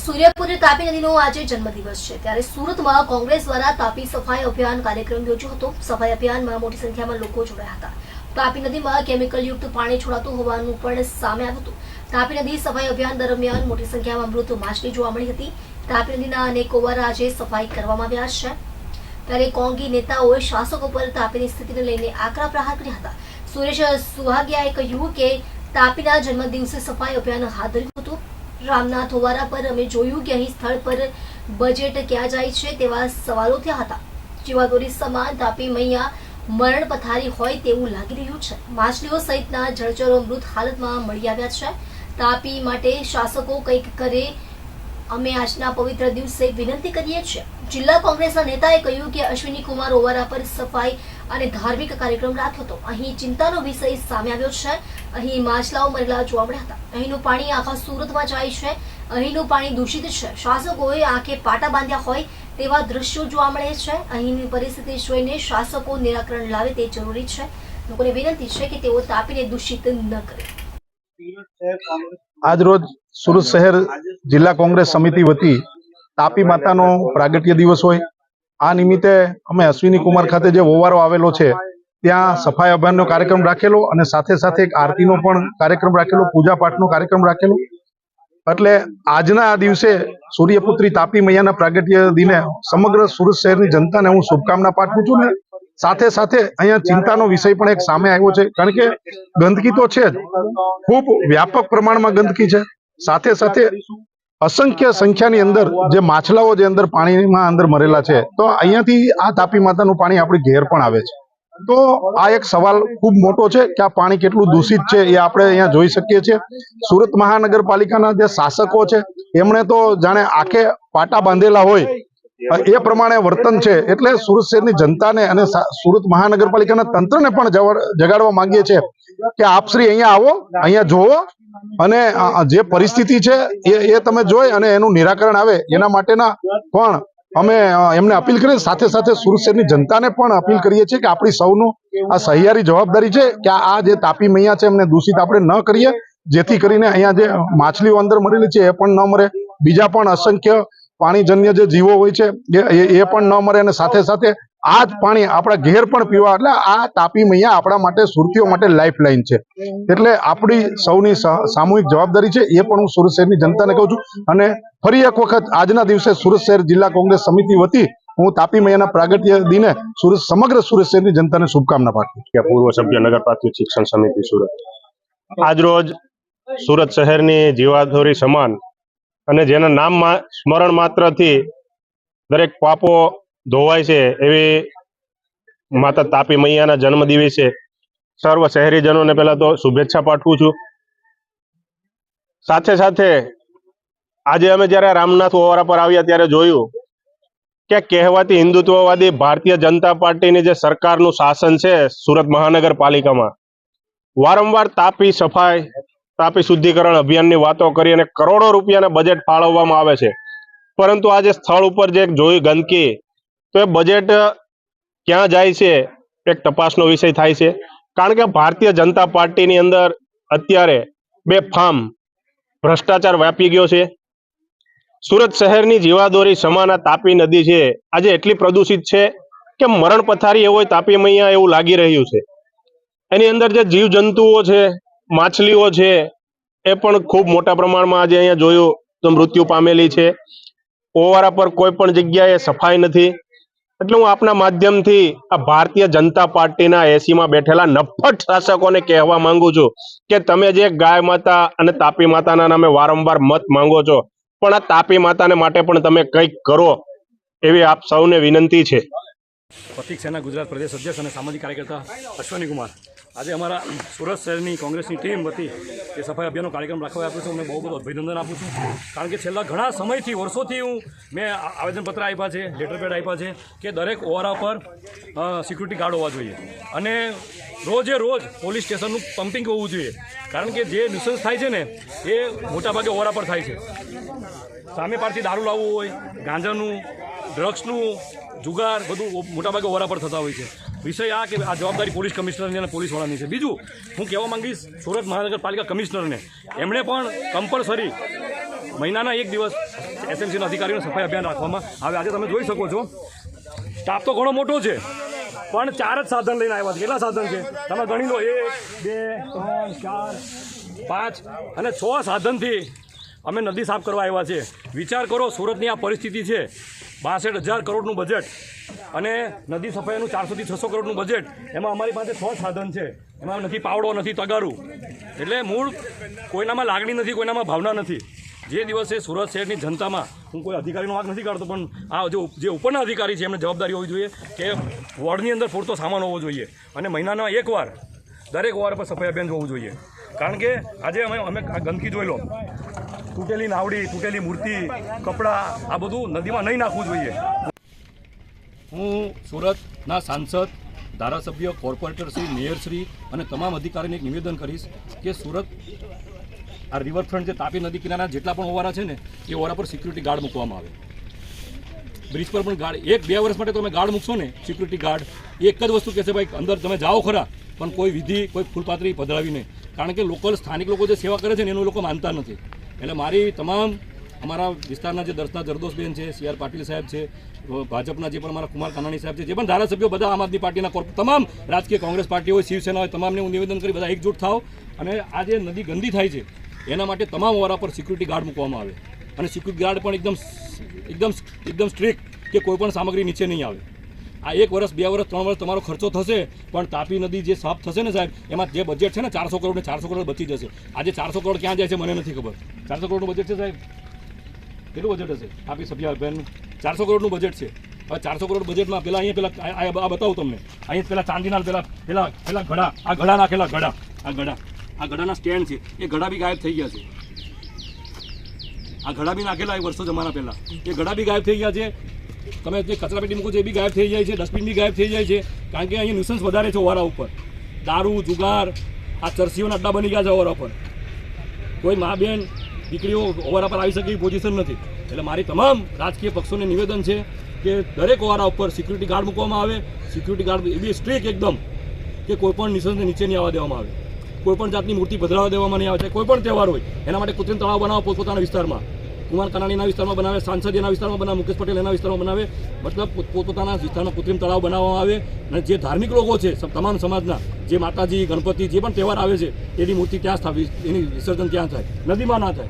સૂર્યપુર તાપી નદીનો આજે જન્મદિવસ છે ત્યારે સુરતમાં કોંગ્રેસ દ્વારા તાપી સફાઈ અભિયાન કાર્યક્રમ યોજ્યો હતો। સફાઈ અભિયાનમાં મોટી સંખ્યામાં લોકો જોડાયા હતા। તાપી નદીમાં કેમિકલયુક્ત પાણી છોડાતું હોવાનું પણ સામે આવ્યું હતું। તાપી નદી સફાઈ અભિયાન દરમિયાન મોટી સંખ્યામાં મૃત માછલી જોવા મળી હતી। તાપી નદીના અનેકો વાર આજે સફાઈ કરવામાં આવ્યા છે ત્યારે કોંગી નેતાઓએ શાસકો પર તાપીની સ્થિતિને લઈને આકરા પ્રહાર કર્યા હતા। સુરેશ સુહાગિયાએ કહ્યું કે તાપીના જન્મદિવસે સફાઈ અભિયાન હાથ ધર્યું હતું। રામનાથ ઓવારા પર અમે જોયું કે અહીં સ્થળ પર બજેટ ક્યાં જાય છે તેવા સવાલો થયા હતા। જીવાદોરી સમાન તાપી મૈયા મરણ પથારી હોય તેવું લાગી રહ્યું છે। માછલીઓ સહિતના જળચરો મૃત હાલતમાં મળી આવ્યા છે। તાપી માટે શાસકો કંઈક કરે અમે આજના પવિત્ર દિવસે વિનંતી કરીએ છીએ। જિલ્લા કોંગ્રેસના નેતાએ કહ્યું કે અશ્વિની કુમાર ઓવારા પર સફાઈ અને ધાર્મિક કાર્યક્રમ રાખ્યો હતો। અહીં ચિંતાનો વિષય સામે આવ્યો છે। અહીં માછલાઓ મરેલા જોવા મળ્યા હતા। અહીંનું પાણી આખા સુરતમાં જાય છે। અહીંનું પાણી દૂષિત છે। શાસકોએ આંખે પાટા બાંધ્યા હોય તેવા દ્રશ્યો જોવા મળે છે। અહીંની પરિસ્થિતિ જોઈને શાસકો નિરાકરણ લાવે તે જરૂરી છે। લોકોને વિનંતી છે કે તેઓ તાપીને દૂષિત ન કરે। આજ રોજ સુરત શહેર જિલ્લા કોંગ્રેસ સમિતિ વતી તાપી માતાનો પ્રાગટ્ય દિવસ હોય આ નિમિત્તે અમે અશ્વિની કુમાર ખાતે જે ઓવારો આવેલો છે ત્યાં સફાઈ અભિયાનનો કાર્યક્રમ રાખેલો અને સાથે સાથે એક આરતીનો પણ કાર્યક્રમ રાખેલો, પૂજા પાઠનો કાર્યક્રમ રાખેલો। એટલે આજના આ દિવસે સૂર્યપુત્રી તાપી મૈયાના પ્રાગટ્ય દિને સમગ્ર સુરત શહેરની જનતાને હું શુભકામના પાઠવું છું ને સાથે સાથે અહીંયા ચિંતાનો વિષય પણ એક સામે આવ્યો છે। કારણ કે ગંદકી તો છે જ, ખૂબ વ્યાપક પ્રમાણમાં ગંદકી છે। સાથે સાથે અસંખ્ય સંખ્યાની અંદર જે માછલાઓ જે અંદર પાણીમાં અંદર મરેલા છે તો અહીંયાથી આ તાપી માતાનું પાણી આપણી ઘેર પણ આવે છે। તો આ એક સવાલ ખૂબ મોટો છે કે આ પાણી કેટલું દૂષિત છે એ આપણે અહીંયા જોઈ શકીએ છીએ। સુરત મહાનગરપાલિકાના જે શાસકો છે એમણે તો જાણે આંખે પાટા બાંધેલા હોય એ પ્રમાણે વર્તન છે। એટલે સુરત શહેરની જનતાને અને સુરત મહાનગરપાલિકાના તંત્રને પણ જગાડવા માંગીએ છીએ કે આપ શ્રી અહીંયા આવો, અહીંયા જોવો અને જે પરિસ્થિતિ છે એ તમે જોઈ અને એનું નિરાકરણ આવે એના માટેના પણ અમે એમને અપીલ કરીએ। સાથે સાથે સુરત શહેરની જનતાને પણ અપીલ કરીએ છીએ કે આપણી સૌનું આ સહિયારી જવાબદારી છે કે આ જે તાપી મૈયા છે એમને દૂષિત આપણે ન કરીએ, જેથી કરીને અહીંયા જે માછલીઓ અંદર મરેલી છે એ પણ ન મરે, બીજા પણ અસંખ્ય પાણીજન્ય જે જીવો હોય છે એ પણ ન મરે અને સાથે સાથે આ જ પાણી આપણા ઘેર પણ પીવા। એટલે આ તાપી મૈયા આપણા માટે સુરતીઓ માટે લાઈફ લાઈન છે। એટલે આપણી સૌની સામૂહિક જવાબદારી છે એ પણ હું સુરત શહેરની જનતાને કહું છું। અને ફરી એક વખત આજના દિવસે સુરત શહેર જિલ્લા કોંગ્રેસ સમિતિ વતી હું તાપી મૈયાના પ્રાગટ્ય દિને સમગ્ર સુરત શહેરની જનતાને શુભકામના પાઠવું છું। પૂર્વ સભ્ય નગર પ્રાથમિક શિક્ષણ સમિતિ સુરત આજ રોજ સુરત શહેરની જીવાદોરી સમાન અને જેના નામમાં સ્મરણ માત્રથી દરેક પાપો ધોવાય છે એવી માતા તાપી મૈયાના જન્મ દિવસે સર્વ શહેરીજનોને પહેલા તો શુભેચ્છા પાઠવું છું। સાથે સાથે આજે અમે જ્યારે રામનાથ ઓવારા પર આવ્યા ત્યારે જોયું કે કહેવાતી હિન્દુત્વવાદી ભારતીય જનતા પાર્ટીની જે સરકારનું શાસન છે સુરત મહાનગરપાલિકામાં વારંવાર તાપી સફાઈ, તાપી શુદ્ધિકરણ અભિયાનની વાતો કરી અને કરોડો રૂપિયાના બજેટ ફાળવવામાં આવે છે, પરંતુ આજે સ્થળ ઉપર જે જોઈ ગંદકી તો એ બજેટ ક્યાં જાય છે એક તપાસનો વિષય થાય છે। કારણ કે ભારતીય જનતા પાર્ટીની અંદર અત્યારે બેફામ ભ્રષ્ટાચાર વ્યાપી ગયો છે। સુરત શહેરની જીવાદોરી સમાન તાપી નદી છે આજે એટલી પ્રદૂષિત છે કે મરણ પથારી હોય તાપી મૈયા એવું લાગી રહ્યું છે। એની અંદર જે જીવજંતુઓ છે, માછલીઓ છે એ પણ ખૂબ મોટા પ્રમાણમાં આજે અહીંયા જોયું તો મૃત્યુ પામેલી છે। ઓવારા પર કોઈ પણ જગ્યાએ સફાઈ નથી। એટલે હું આપના માધ્યમથી આ ભારતીય જનતા પાર્ટીના એસીમાં બેઠેલા નફ્ફટ શાસકોને કહેવા માંગુ છું કે તમે જે ગાય માતા અને તાપી માતાના નામે વારંવાર મત માંગો છો પણ આ તાપી માતાને માટે પણ તમે કંઈક કરો એવી આપ સૌને વિનંતી છે। પ્રતિક સેના ગુજરાત પ્રદેશ અધ્યક્ષ અને સામાજિક કાર્યકર્તા અશ્વિની કુમાર આજે અમારા સુરત શહેરની કોંગ્રેસની ટીમ વતી એ સફાઈ અભિયાનનો કાર્યક્રમ રાખવા આપ્યો છું। હું બહુ બધું અભિનંદન આપું છું કારણ કે છેલ્લા ઘણા સમયથી વર્ષોથી મેં આવેદનપત્ર આપ્યા છે, લેટર પેડ આપ્યા છે કે દરેક ઓવારા પર સિક્યુરિટી ગાર્ડ હોવા જોઈએ અને રોજે રોજ પોલીસ સ્ટેશનનું પમ્પિંગ હોવું જોઈએ કારણ કે જે ન્યુસન્સ થાય છે ને એ મોટાભાગે ઓવારા પર થાય છે। સામે પારથી દારૂ લાવવું હોય, ગાંજાનું, ડ્રગ્સનું, જુગાર બધું મોટાભાગે ઓવારા પર થતા હોય છે। વિષય આ કે આ જવાબદારી પોલીસ કમિશનરની અને પોલીસવાળાની છે। બીજું હું કહેવા માંગીશ સુરત મહાનગરપાલિકા કમિશનરને, એમણે પણ કમ્પલસરી મહિનાના એક દિવસ એસએમસીના અધિકારીઓને સફાઈ અભિયાન રાખવામાં આવે. આજે તમે જોઈ શકો છો સ્ટાફ તો ઘણો મોટો છે, પણ 4 જ સાધન લઈને આવ્યા છે. કેટલા સાધન છે તમે ગણી લો, 1 2 3 4 5 અને 6 સાધનથી અમે નદી સાફ કરવા આવ્યા છે. વિચાર કરો, સુરતની આ પરિસ્થિતિ છે, 62,000 કરોડનું બજેટ અને નદી સફાઈનું 400 થી 600 કરોડનું બજેટ, એમાં અમારી પાસે 6 સાધન છે. એમાં નથી પાવડો, નથી તગારું. એટલે મૂળ કોઈનામાં લાગણી નથી, કોઈનામાં ભાવના નથી. જે દિવસે સુરત શહેરની જનતામાં, હું કોઈ અધિકારીનો વાંક નથી કાઢતો, પણ આ જે ઉપરના અધિકારી છે એમને જવાબદારી હોવી જોઈએ કે વોર્ડની અંદર પૂરતો સામાન હોવો જોઈએ અને મહિનાના એકવાર દરેક વોર્ડ પર સફાઈ અભિયાન જોવું જોઈએ. કારણ કે આજે અમે આ ગંદકી જોઈ લો, તૂટેલી નાવડી, તૂટેલી મૂર્તિ, કપડાં, આ બધું નદીમાં નહીં નાખવું જોઈએ. હું સુરતના સાંસદ, ધારાસભ્ય, કોર્પોરેટરશ્રી, મેયરશ્રી અને તમામ અધિકારીને એક નિવેદન કરીશ કે સુરત આ રિવરફ્રન્ટ જે તાપી નદી કિનારા જેટલા પણ ઓવારા છે ને, એ ઓવારા પર સિક્યુરિટી ગાર્ડ મૂકવામાં આવે. બ્રિજ પર પણ ગાર્ડ 1-2 વર્ષ માટે તમે ગાર્ડ મૂકશો ને, સિક્યુરિટી ગાર્ડ, એક જ વસ્તુ કહેશે, ભાઈ અંદર તમે જાઓ ખરા, પણ કોઈ વિધિ, કોઈ ફૂલપાત્રી પધરાવી નહીં. કારણ કે લોકલ સ્થાનિક લોકો જે સેવા કરે છે ને એનું લોકો માનતા નથી. એટલે મારી તમામ અમારા વિસ્તારના જે દર્શના જરદોશબેન છે, CR પાટીલ સાહેબ છે, ભાજપના જે પણ અમારા કુમાર કાનાણી સાહેબ છે, જે પણ ધારાસભ્યો, બધા આમ આદમી પાર્ટીના તમામ રાજકીય કોંગ્રેસ પાર્ટી હોય, શિવસેના હોય, તમામને હું નિવેદન કરી બધા એકજૂટ થાવ અને આ જે નદી ગંદી થાય છે એના માટે તમામ ઓવારા પર સિક્યુરિટી ગાર્ડ મૂકવામાં આવે અને સિક્યુરિટી ગાર્ડ પણ એકદમ સ્ટ્રિક્ટ કે કોઈ પણ સામગ્રી નીચે નહીં આવે. આ 1 વર્ષ, 2 વર્ષ, 3 વર્ષ તમારો ખર્ચો થશે, પણ તાપી નદી જે સાફ થશે ને સાહેબ, એમાં જે બજેટ છે ને 400 કરોડ ને 400 કરોડ બચી જશે. આજે 400 કરોડ ક્યાં જાય છે મને નથી ખબર. 400 કરોડનું બજેટ છે સાહેબ, કેટલું બજેટ હશે તાપી સભ્ય અભિયાનનું? 400 કરોડનું બજેટ છે. હવે 400 કરોડ બજેટમાં પેલા અહીંયા આ બતાવું તમને, અહીંયા પેલા ચાંદીના પેલા ઘડા, આ ઘડા નાખેલા, ઘડા, આ ઘડાના સ્ટેન્ડ છે, એ ઘડા બી ગાયબ થઈ ગયા છે. આ ઘડા બી નાખેલા વર્ષો જમાના પહેલા, એ ઘડા બી ગાયબ થઈ ગયા છે. તમે જે કચરાપેટી મૂકો છો એ બી ગાયબ થઈ જાય છે, ડસ્ટબિન બી ગાયબ થઈ જાય છે. કારણ કે અહીંયા ન્યુસન્સ વધારે છે ઓવારા ઉપર. દારૂ, જુગાર, આ ચરસીઓના અડ્ડા બની ગયા છે ઓવારા પર. કોઈ મા બેન દીકરીઓ ઓવારા પર આવી શકે એવી પોઝિશન નથી. એટલે મારી તમામ રાજકીય પક્ષોને નિવેદન છે કે દરેક ઓવારા ઉપર સિક્યુરિટી ગાર્ડ મૂકવામાં આવે. સિક્યુરિટી ગાર્ડ એ બી સ્ટ્રિક્ટ એકદમ, કે કોઈ પણ નિસંસને નીચે નહીં આવવા દેવામાં આવે, કોઈ પણ જાતની મૂર્તિ પધરાવવા દેવામાં નહીં આવે. છે કોઈ પણ તહેવાર હોય એના માટે કૃત્રિમ તળાવ બનાવો પોતપોતાના વિસ્તારમાં. કુમાર કાનાણીના વિસ્તારમાં બનાવે, સાંસદ એના વિસ્તારમાં બનાવે, મુકેશ પટેલ એના વિસ્તારમાં બનાવે. મતલબ પોતપોતાના વિસ્તારમાં કૃત્રિમ તળાવ બનાવવામાં આવે અને જે ધાર્મિક લોકો છે તમામ સમાજના, જે માતાજી, ગણપતિ, જે પણ તહેવાર આવે છે એની મૂર્તિ ત્યાં સ્થાપિત, એની વિસર્જન ત્યાં થાય, નદીમાં ના થાય.